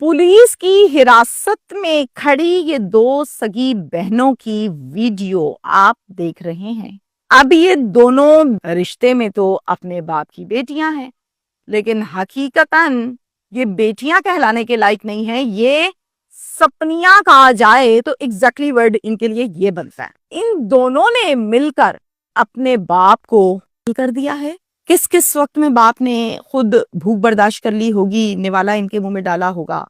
Police की हिरासत में खड़ी ये दो सगी बहनों की वीडियो आप देख रहे हैं। अब ये दोनों रिश्ते में तो अपने बाप की बेटियां हैं, लेकिन हकीकतन ये बेटियां कहलाने के लायक नहीं है, ये सपनियां कहा जाए तो एग्जैक्टली वर्ड इनके लिए ये बनता है। इन दोनों ने मिलकर अपने बाप को कर दिया है। किस किस वक्त में बाप ने खुद भूख बर्दाश्त कर ली होगी, निवाला इनके मुंह में डाला होगा,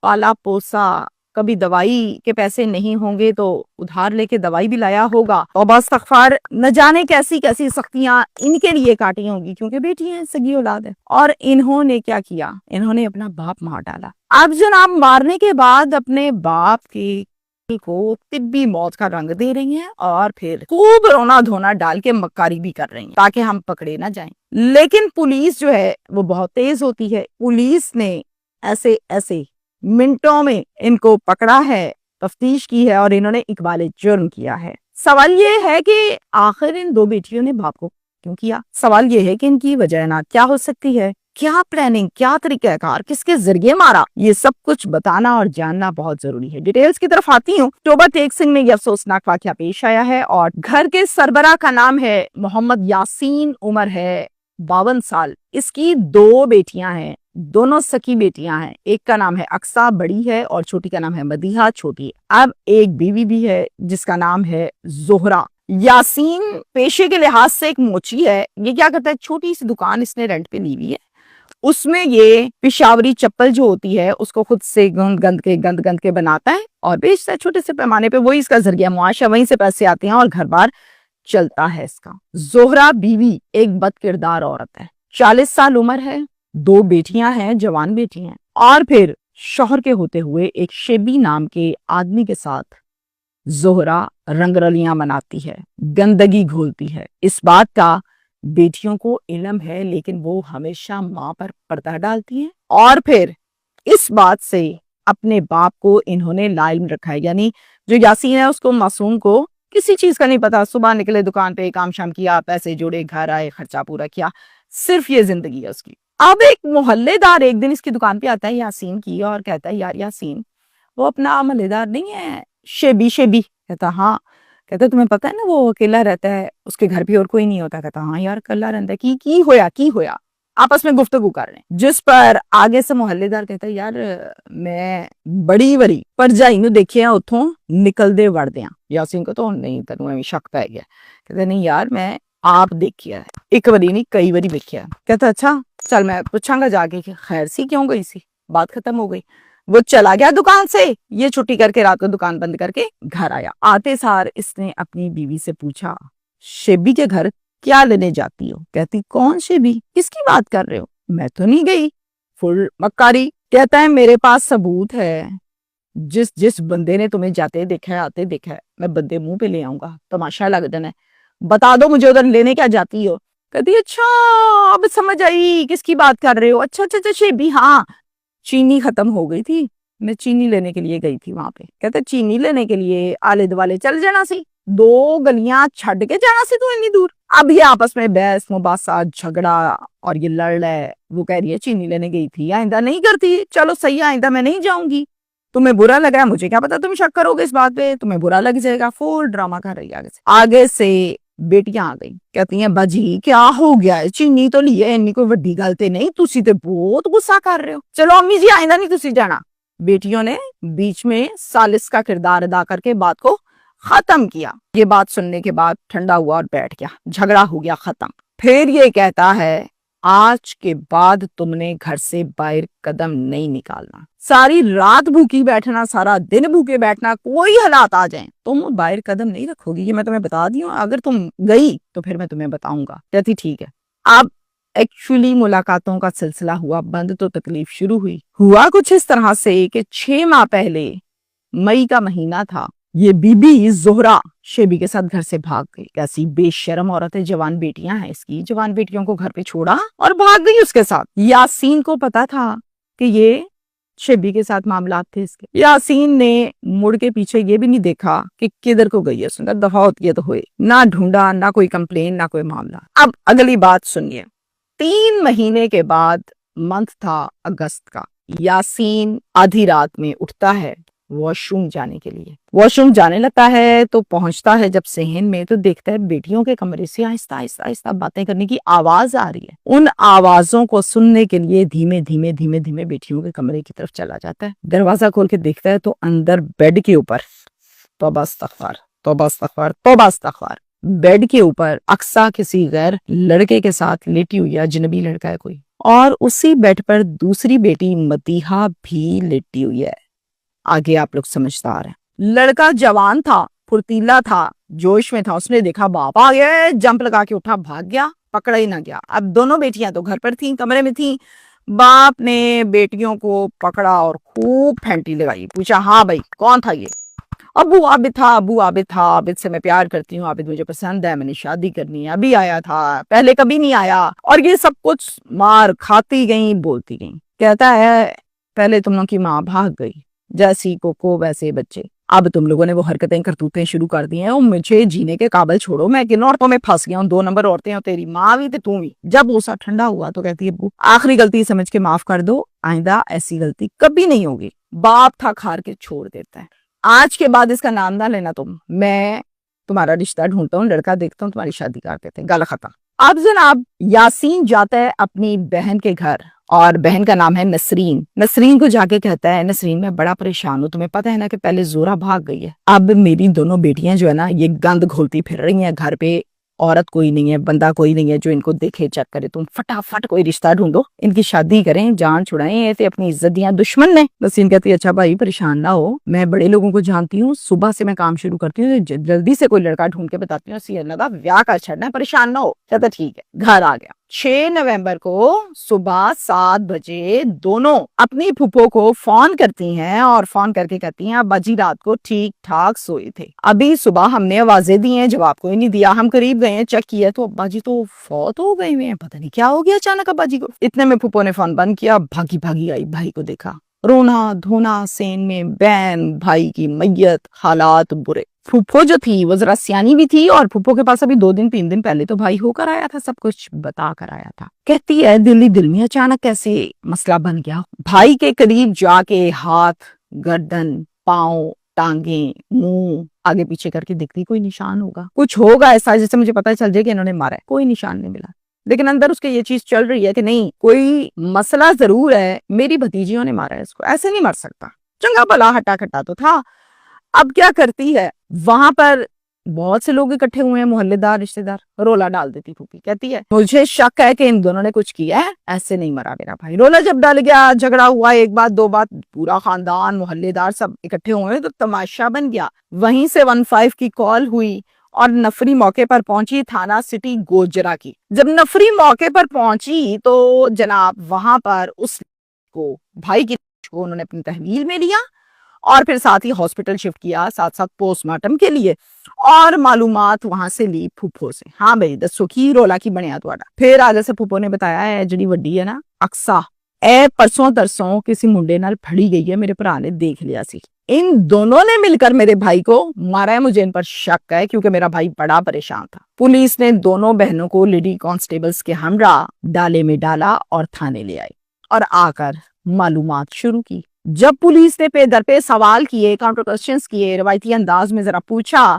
पाला पोसा, कभी दवाई के पैसे नहीं होंगे तो उधार लेके दवाई भी लाया होगा, और बस इस्तगफार, न जाने कैसी कैसी सख्तियां इनके लिए काटी होंगी, क्योंकि बेटी है, सगी औलाद है। और इन्होंने क्या किया, इन्होंने अपना बाप मार डाला। अब जनाब मारने के बाद अपने बाप की को तिब्बी मौत का रंग दे रही हैं और फिर खूब रोना धोना डाल के मक्कारी भी कर रही हैं ताकि हम पकड़े ना जाएं। लेकिन पुलिस जो है वो बहुत तेज होती है। पुलिस ने ऐसे ऐसे मिनटों में इनको पकड़ा है, तफ्तीश की है और इन्होंने इकबाल जुर्म किया है। सवाल ये है कि आखिर इन दो बेटियों ने बाप को क्यों किया? सवाल ये है कि इनकी वजह ना क्या हो सकती है, क्या प्लानिंग, क्या तरीकाकार, किसके जरिए मारा, ये सब कुछ बताना और जानना बहुत जरूरी है। डिटेल्स की तरफ आती हूँ। टोबा टेक सिंह में यह अफसोसनाक वाकया पेश आया है और घर के सरबरा का नाम है मोहम्मद यासीन, उम्र है 52 साल। इसकी दो बेटियां हैं, दोनों सकी बेटियां हैं। एक का नाम है अक्सा, बड़ी है, और छोटी का नाम है मदीहा, छोटी है। अब एक बीवी भी है जिसका नाम है जोहरा। यासीन पेशे के लिहाज से एक मोची है। ये क्या करता है, छोटी सी दुकान इसने रेंट पे ली हुई है, उसमें ये पिशावरी चप्पल जो होती है उसको खुद से गंद गंद के बनाता है और बेचता है छोटे से पैमाने पे। वही इसका जरिया मुआशा, वहीं से पैसे आते हैं और घर बार चलता है इसका। जोहरा बीवी एक बद किरदार औरत है, 40 साल उम्र है, दो बेटियां हैं, जवान बेटी हैं, और फिर शौहर के होते हुए एक शेबी नाम के आदमी के साथ जोहरा रंगरलियां मनाती है, गंदगी घोलती है। इस बात का बेटियों को इल्म है, लेकिन वो हमेशा माँ पर पर्दा डालती हैं और फिर इस बात से अपने बाप को इन्होंने लाइल्म रखा है। यानी जो यासीन है उसको, मासूम को किसी चीज का नहीं पता। सुबह निकले दुकान पे, काम शाम किया, पैसे जोड़े, घर आए, खर्चा पूरा किया, सिर्फ ये जिंदगी है उसकी। अब एक मोहल्लेदार एक दिन इसकी दुकान पे आता है यासीन की और कहता है, यार यासीन वो अपना मोहल्लेदार नहीं है शेबी? शेबी कहता हाँ। कहता तुम्हें पता है ना वो अकेला रहता है, उसके घर भी और कोई नहीं होता। कहता हाँ यार अकेला रहता है, की होया। आपस में गुफ्तगू कर रहे हैं, जिस पर आगे से मोहल्लेदार कहता है, यार मैं बड़ी वरी पर जाई नू देखिया उथों निकलदे वड़दे। यासीन को तो नहीं, तेनू शक पै गया। कहता नहीं यार मैं आप देखिया है, एक वरी नहीं कई वरी देखिया। कहता अच्छा चल मैं पूछांगा जाके कि खैर सी क्यों गई सी। बात खत्म हो गई। वो चला गया दुकान से। ये छुट्टी करके रात को दुकान बंद करके घर आया। आते सार इसने अपनी बीवी से पूछा, शेबी के घर क्या लेने जाती हो? कहती कौन शेबी, किसकी बात कर रहे हो? मैं तो नहीं गई। फुल मक्कारी। कहता है मेरे पास सबूत है, जिस जिस बंदे ने तुम्हें जाते देखा है, आते देखा है, मैं बंदे मुंह पे ले आऊंगा, तमाशा लग जाना है। बता दो मुझे उधर लेने क्या जाती हो। कहती अच्छा अब समझ आई किसकी बात कर रहे हो। अच्छा अच्छा अच्छा शेबी, हाँ चीनी खत्म हो गई थी, मैं चीनी लेने के लिए गई थी वहां पे। कहते चीनी लेने के लिए आले दुआले चल जाना सी, 2 गलियां छड़ के जाना सी तू इतनी दूर। अब ये आपस में बहस मुबासा झगड़ा और ये लड़ रहा है। वो कह रही है चीनी लेने गई थी, आइंदा नहीं करती। चलो सही है, आइंदा मैं नहीं जाऊंगी। तुम्हें बुरा लगा, मुझे क्या पता तुम शक करोगे इस बात पे, तुम्हें बुरा लग जाएगा। फुल ड्रामा कर रही है। आगे से बेटियां आ गई, कहती हैं बाजी क्या हो गया है, चीनी तो ली है, इन्नी कोई वड्डी गल ते नहीं, तुसी ते बहुत गुस्सा कर रहे हो, चलो अम्मी जी आइंदा नहीं तुसी जाना। बेटियों ने बीच में सालिस का किरदार अदा करके बात को खत्म किया। ये बात सुनने के बाद ठंडा हुआ और बैठ गया, झगड़ा हो गया खत्म। फिर ये कहता है आज के बाद तुमने घर से बाहर कदम नहीं निकालना, सारी रात भूखी बैठना, सारा दिन भूखे बैठना, कोई हालात आ जाए तुम बाहर कदम नहीं रखोगी, ये मैं तुम्हें बता दी हूँ। अगर तुम गई तो फिर मैं तुम्हें बताऊंगा। कहती ठीक है। अब एक्चुअली मुलाकातों का सिलसिला हुआ बंद तो तकलीफ शुरू हुई। हुआ कुछ इस तरह से कि 6 माह पहले मई का महीना था, ये बीबी जोहरा शेबी के साथ घर से भाग गई। कैसी बेशर्म औरत है, जवान बेटियां हैं इसकी, जवान बेटियों को घर पे छोड़ा और भाग गई उसके साथ। यासीन को पता था कि ये शेबी के साथ मामला थे इसके। यासीन ने मुड़ के पीछे ये भी नहीं देखा कि किधर को गई है, सुनकर दफा होती है तो हुए, ना ढूंढा, ना कोई कंप्लेन, ना कोई मामला। अब अगली बात सुनिए। 3 महीने के बाद मंथ था अगस्त का, یاسین آدھی رات میں اٹھتا ہے واش روم جانے کے لیے. واش روم جانے لگتا ہے تو پہنچتا ہے جب صحن میں تو دیکھتا ہے بیٹیوں کے کمرے سے آہستہ آہستہ آہستہ باتیں کرنے کی آواز آ رہی ہے. ان آوازوں کو سننے کے لیے دھیمے دھیمے دھیمے دھیمے بیٹیوں کے کمرے کی طرف چلا جاتا ہے. دروازہ کھول کے دیکھتا ہے تو اندر بیڈ کے اوپر توبہ استغفار توبہ استغفار توبہ استغفار بیڈ کے اوپر اقصیٰ کسی غیر لڑکے کے ساتھ لیٹی ہوئی ہے. اجنبی لڑکا ہے کوئی, اور اسی بیڈ پر دوسری بیٹی مدیحہ بھی لیٹی ہوئی ہے. آگے آپ لوگ سمجھدار ہیں. لڑکا جوان تھا, پھرتیلا تھا, جوش میں تھا. اس نے دیکھا باپ آ گیا, جمپ لگا کے اٹھا, بھاگ گیا, پکڑا ہی نہ گیا. اب دونوں بیٹیاں تو گھر پر تھیں, کمرے میں تھیں. باپ نے بیٹیوں کو پکڑا اور خوب پھینٹی لگائی. پوچھا ہاں بھائی کون تھا یہ؟ ابو عابد تھا, ابو عابد تھا, عابد سے میں پیار کرتی ہوں, عابد مجھے پسند ہے, میں نے شادی کرنی ہے, ابھی آیا تھا, پہلے کبھی نہیں آیا. اور یہ سب کچھ مار کھاتی گئیں, بولتی گئیں. کہتا ہے پہلے تم لوگوں کی ماں بھاگ گئی, جیسی کوکو ویسے بچے. اب تم لوگوں نے وہ حرکتیں کرتوتیں شروع کر دی ہیں, مجھے جینے کے قابل چھوڑو, میں کن عورتوں میں پھنس گیا ہوں, 2 نمبر عورتیں ہیں, تیری ماں بھی تو بھی. جب غصہ ٹھنڈا ہوا تو کہتی ہے ابو آخری غلطی سمجھ کے معاف کر دو, آئندہ ایسی غلطی کبھی نہیں ہوگی. باپ تھا کھار کے چھوڑ دیتا ہے. آج کے بعد اس کا نام نہ لینا تم, میں تمہارا رشتہ ڈھونڈتا ہوں, لڑکا دیکھتا ہوں, تمہاری شادی کر دیتے ہیں. گل ختم. اب جناب یاسین جاتا ہے اپنی بہن کے گھر, اور بہن کا نام ہے نسرین. نسرین کو جا کے کہتا ہے نسرین میں بڑا پریشان ہوں, تمہیں پتہ ہے نا کہ پہلے زورا بھاگ گئی ہے, اب میری دونوں بیٹیاں جو ہے نا یہ گند گھولتی پھر رہی ہیں گھر پہ, عورت کوئی نہیں ہے, بندہ کوئی نہیں ہے جو ان کو دیکھے چیک کرے, تم فٹافٹ کوئی رشتہ ڈھونڈو, ان کی شادی کریں, جان چھڑائیں, یہ تے اپنی عزت دیاں دشمن نے. نسرین کہتی ہے اچھا بھائی پریشان نہ ہو, میں بڑے لوگوں کو جانتی ہوں, صبح سے میں کام شروع کرتی ہوں, جلدی سے کوئی لڑکا ڈھونڈ کے بتاتی ہوں, سی اللہ دا ویاہ کر چھڑنا ہے, پریشان نہ ہو. کہتا ٹھیک ہے. گھر آ گیا. 6 نومبر کو صبح 7 بجے دونوں اپنی پھپھو کو فون کرتی ہیں, اور فون کر کے کہتی ہیں ابا جی رات کو ٹھیک ٹھاک سوئے تھے, ابھی صبح ہم نے آوازیں دی ہیں, جواب کوئی نہیں دیا, ہم قریب گئے ہیں, چیک کیا تو ابا جی تو فوت ہو گئے ہوئے ہیں, پتہ نہیں کیا ہو گیا اچانک ابا جی کو. اتنے میں پھپھو نے فون بند کیا, بھاگی بھاگی آئی, بھائی کو دیکھا, رونا دھونا سین میں, بہن بھائی کی میت, حالات برے. پھپھو جو تھی وہ ذرا سیانی بھی تھی, اور پھپھو کے پاس ابھی 2 دن 3 دن پہلے تو بھائی ہو کر آیا تھا, سب کچھ بتا کر آیا تھا. کہتی ہے دل ہی دل میں اچانک کیسے مسئلہ بن گیا. بھائی کے قریب جا کے ہاتھ, گردن, پاؤں, ٹانگیں, منہ آگے پیچھے کر کے دیکھتی, کوئی نشان ہوگا, کچھ ہوگا ایسا جس سے مجھے پتہ چل جائے کہ انہوں نے مارا ہے. کوئی نشان نہیں ملا, لیکن اندر اس کے یہ چیز چل رہی ہے کہ نہیں کوئی مسئلہ ضرور ہے, میری بھتیجیوں نے مارا ہے اس کو, ایسے نہیں مر سکتا. چنگا بھلا ہٹا کھٹا تو تھا. اب کیا کرتی ہے, وہاں پر بہت سے لوگ اکٹھے ہوئے ہیں, محلے دار, رشتے دار. رولا ڈال دیتی پھوپھی, کہتی ہے مجھے شک ہے کہ ان دونوں نے کچھ کیا ہے, ایسے نہیں مرا میرا بھائی. رولا جب ڈال گیا, جھگڑا ہوا, 1 بات 2 بات, پورا خاندان محلے دار سب اکٹھے ہوئے تو تماشا بن گیا. وہیں سے 15 کی کال ہوئی, اور نفری موقع پر پہنچی تھانہ سٹی گوجرا کی. جب نفری موقع پر پہنچی تو جناب وہاں پر اس کو بھائی کی کو انہوں نے اپنی تحویل میں لیا, اور پھر ساتھ ہی ہاسپٹل شفٹ کیا, ساتھ ساتھ پوسٹ مارٹم کے لیے, اور معلومات وہاں سے لی پھپھو سے. ہاں بھائی دسو کی رولا کی بنیا تھوڑا. پھر آگے سے پھپھو نے بتایا ہے جڑی وڈی ہے نا اقصیٰ, اے پرسوں ترسوں کسی منڈے نال پھڑی گئی ہے, میرے بھرا نے دیکھ لیا سی, ان دونوں نے مل کر میرے بھائی کو مارا ہے, مجھے ان پر شک ہے کیونکہ میرا بھائی بڑا پریشان تھا. پولیس نے دونوں بہنوں کو لیڈی کانسٹیبلز کے ہمراہ ڈالے میں ڈالا اور تھانے لے آئی, اور آ کر معلومات شروع کی. جب پولیس نے پہ در پہ سوال کیے, کاؤنٹر کوسچنز کیے, روایتی انداز میں ذرا پوچھا,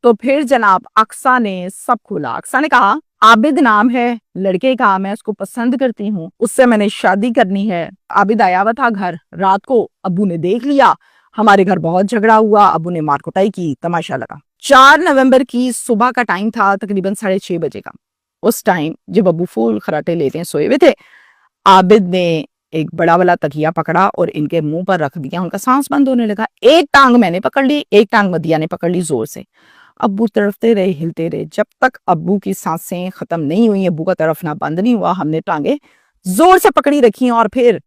تو پھر جناب اقصیٰ نے سب کھولا. اقصیٰ نے کہا عابد نام ہے لڑکے کا, میں اس کو پسند کرتی ہوں, اس سے میں نے شادی کرنی ہے. عابد آیا ہوا تھا گھر رات کو, ابو نے دیکھ لیا, ہمارے گھر بہت جھگڑا ہوا, ابو نے مار کٹائی کی, تماشا لگا. 4 نومبر کی صبح کا ٹائم تھا, تقریباً 6:30 بجے کا. اس ٹائم جب ابو فول خراٹے لیتے ہیں سوئے ہوئے تھے, عابد نے ایک بڑا والا تکیہ پکڑا اور ان کے منہ پر رکھ دیا. ان کا سانس بند ہونے لگا. ایک ٹانگ میں نے پکڑ لی, ایک ٹانگ مدیہ نے پکڑ لی زور سے. ابو تڑپتے رہے, ہلتے رہے, جب تک ابو کی سانسیں ختم نہیں ہوئی, ابو کا تڑپنا بند نہیں ہوا. ہم نے ٹانگیں زور سے پکڑی رکھی اور پھر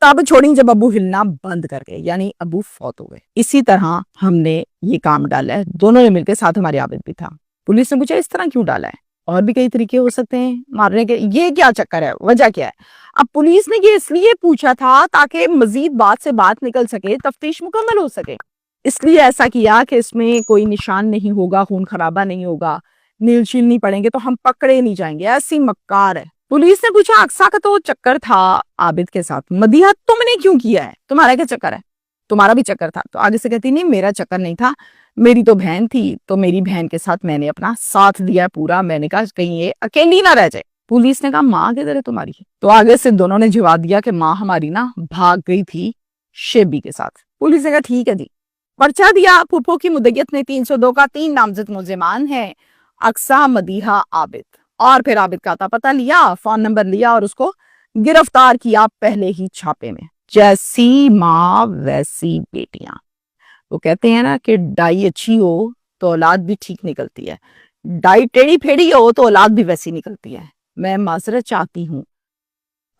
تب چھوڑی جب ابو ہلنا بند کر گئے, یعنی ابو فوت ہو گئے. اسی طرح ہم نے یہ کام ڈالا ہے, دونوں نے مل کے, ساتھ ہمارے عابد بھی تھا. پولیس نے پوچھا اس طرح کیوں ڈالا ہے, اور بھی کئی طریقے ہو سکتے ہیں مارنے کے, یہ کیا چکر ہے, وجہ کیا ہے. اب پولیس نے یہ اس لیے پوچھا تھا تاکہ مزید بات سے بات نکل سکے, تفتیش مکمل ہو سکے. اس لیے ایسا کیا کہ اس میں کوئی نشان نہیں ہوگا, خون خرابہ نہیں ہوگا, نیل شیل نہیں پڑیں گے تو ہم پکڑے نہیں جائیں گے. ایسی مکار ہے, पुलिस ने पूछा अक्सा का तो चक्कर था आबिद के साथ, मदीहा तुमने क्यों किया है, तुम्हारा क्या चक्कर है, तुम्हारा भी चक्कर था। तो आगे से कहती नहीं मेरा चक्कर नहीं था, मेरी तो बहन थी, तो मेरी बहन के साथ मैंने अपना साथ दिया पूरा, मैंने कहा कहीं ये अकेली ना रह जाए। पुलिस ने कहा माँ किधर है तुम्हारी, तो आगे से दोनों ने जवाब दिया कि माँ हमारी ना भाग गई थी शेबी के साथ। पुलिस ने कहा ठीक है जी, पर्चा दिया। फूफो की मुद्दत ने 302 का 3 नामजद मुलजिमान है, अक्सा, मदीहा, आबिद। और फिर आबिद का पता लिया, फोन नंबर लिया और उसको गिरफ्तार किया पहले ही छापे में। जैसी माँ वैसी बेटियां। वो कहते हैं ना कि डाई अच्छी हो तो औलाद भी ठीक निकलती है, डाई टेढ़ी फेड़ी हो तो औलाद भी वैसी निकलती है। मैं माजरत चाहती हूँ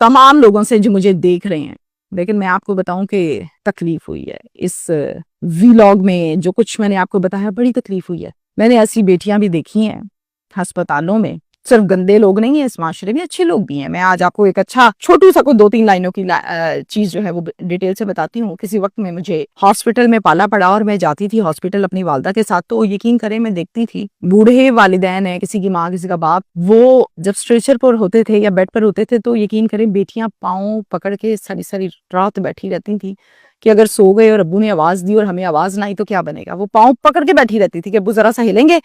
तमाम लोगों से जो मुझे देख रहे हैं, लेकिन मैं आपको बताऊं कि तकलीफ हुई है इस वीलॉग में, जो कुछ मैंने आपको बताया बड़ी तकलीफ हुई है। मैंने ऐसी बेटियां भी देखी हैं अस्पतालों में, सिर्फ गंदे लोग नहीं है इस माशरे में, अच्छे लोग भी हैं। मैं आज आपको एक अच्छा छोटू सा को 2-3 लाइनों की चीज जो है वो डिटेल से बताती हूँ। किसी वक्त में मुझे हॉस्पिटल में पाला पड़ा और मैं जाती थी हॉस्पिटल अपनी वालदा के साथ, तो यकीन करें मैं देखती थी बूढ़े वालिदैन है, किसी की माँ किसी का बाप, वो जब स्ट्रेचर पर होते थे या बेड पर होते थे तो यकीन करें बेटियां पाँव पकड़ के सारी सारी रात बैठी रहती थी कि अगर सो गए और अब्बू ने आवाज दी और हमें आवाज ना आई तो क्या बनेगा। वो पाँव पकड़ के बैठी रहती थी कि अब्बू जरा सा हिलेंगे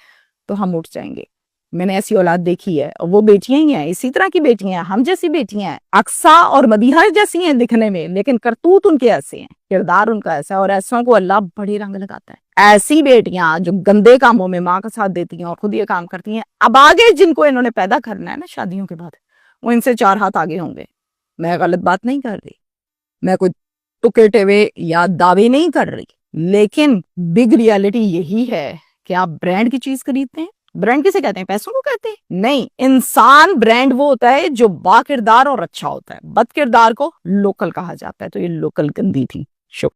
तो हम उठ जाएंगे। मैंने ऐसी औलाद देखी है और वो बेटियां ही हैं, इसी तरह की बेटियां हैं, हम जैसी बेटियां हैं, अक्सा और मदीहा जैसी हैं दिखने में, लेकिन करतूत उनके ऐसे हैं, किरदार उनका ऐसा है और ऐसों को अल्लाह बड़े रंग लगाता है। ऐसी बेटियां जो गंदे कामों में माँ का साथ देती हैं और खुद ये काम करती हैं, अब आगे जिनको इन्होंने पैदा करना है ना शादियों के बाद, वो इनसे 4 हाथ आगे होंगे। मैं गलत बात नहीं कर रही, मैं कोई टुके टेवे या दावे नहीं कर रही, लेकिन बिग रियलिटी यही है कि आप ब्रांड की चीज खरीदते हैं। ब्रांड किसे कहते हैं, पैसों को कहते हैं? नहीं, इंसान ब्रांड वो होता है जो बाकिरदार और अच्छा होता है, बद किरदार को लोकल कहा जाता है। तो ये लोकल गंदी थी। शुक्रिया।